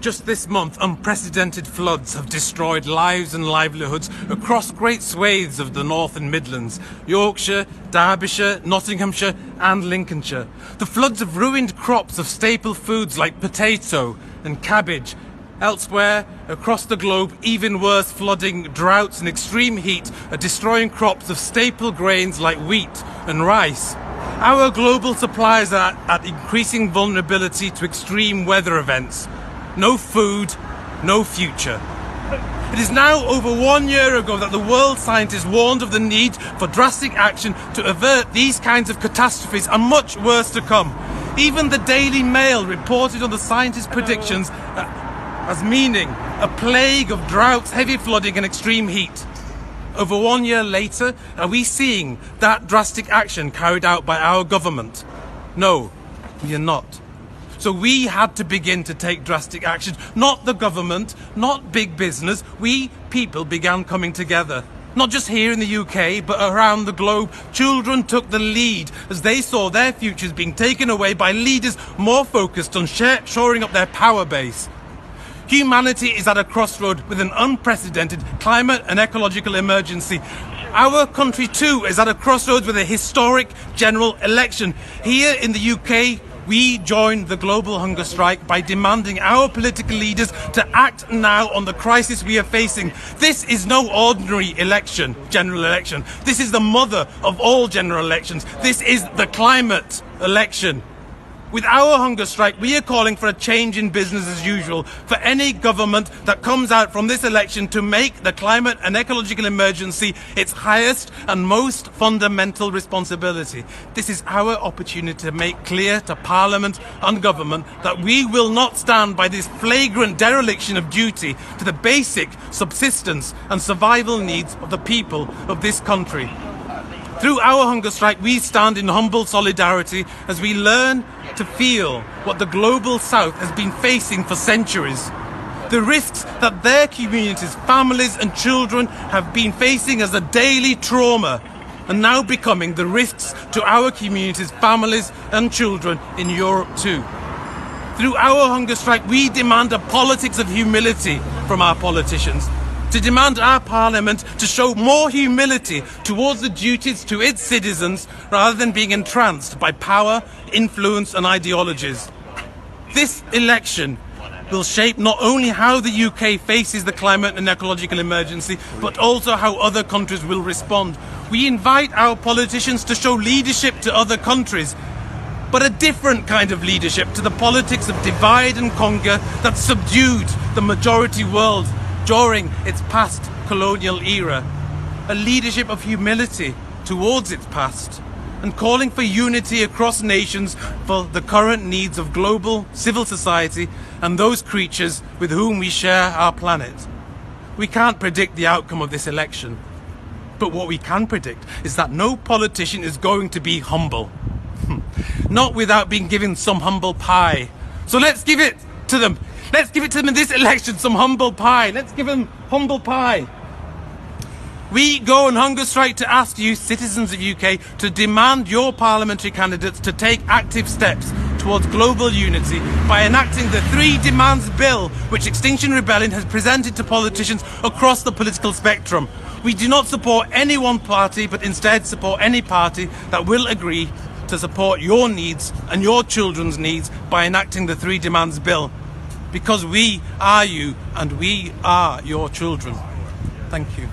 Just this month, unprecedented floods have destroyed lives and livelihoods across great swathes of the North and Midlands, Yorkshire, Derbyshire, Nottinghamshire and Lincolnshire. The floods have ruined crops of staple foods like potato and cabbage. Elsewhere, across the globe, even worse flooding, droughts and extreme heat are destroying crops of staple grains like wheat and rice. Our global supplies are at increasing vulnerability to extreme weather events. No food, no future. It is now over 1 year ago that the world scientists warned of the need for drastic action to avert these kinds of catastrophes and much worse to come. Even the Daily Mail reported on the scientists' predictions as meaning a plague of droughts, heavy flooding and extreme heat. Over 1 year later, are we seeing that drastic action carried out by our government? No, we are not. So we had to begin to take drastic action. Not the government, not big business. We people began coming together. Not just here in the UK, but around the globe. Children took the lead as they saw their futures being taken away by leaders more focused on shoring up their power base. Humanity is at a crossroad with an unprecedented climate and ecological emergency. Our country too is at a crossroads with a historic general election. Here in the UK, we joined the global hunger strike by demanding our political leaders to act now on the crisis we are facing. This is no ordinary election, general election. This is the mother of all general elections. This is the climate election. With our hunger strike, we are calling for a change in business as usual, for any government that comes out from this election to make the climate and ecological emergency its highest and most fundamental responsibility. This is our opportunity to make clear to Parliament and government that we will not stand by this flagrant dereliction of duty to the basic subsistence and survival needs of the people of this country. Through our hunger strike, we stand in humble solidarity as we learn to feel what the global south has been facing for centuries. The risks that their communities, families and children have been facing as a daily trauma are now becoming the risks to our communities, families and children in Europe too. Through our hunger strike, we demand a politics of humility from our politicians, to demand our Parliament to show more humility towards the duties to its citizens rather than being entranced by power, influence and ideologies. This election will shape not only how the UK faces the climate and ecological emergency, but also how other countries will respond. We invite our politicians to show leadership to other countries, but a different kind of leadership to the politics of divide and conquer that subdued the majority world during its past colonial era. A leadership of humility towards its past and calling for unity across nations for the current needs of global civil society and those creatures with whom we share our planet. We can't predict the outcome of this election, but what we can predict is that no politician is going to be humble. Not without being given some humble pie. So let's give it to them. Let's give it to them in this election, some humble pie. Let's give them humble pie. We go on hunger strike to ask you, citizens of UK, to demand your parliamentary candidates to take active steps towards global unity by enacting the 3 Demands Bill, which Extinction Rebellion has presented to politicians across the political spectrum. We do not support any one party, but instead support any party that will agree to support your needs and your children's needs by enacting the 3 Demands Bill. Because we are you and we are your children. Thank you.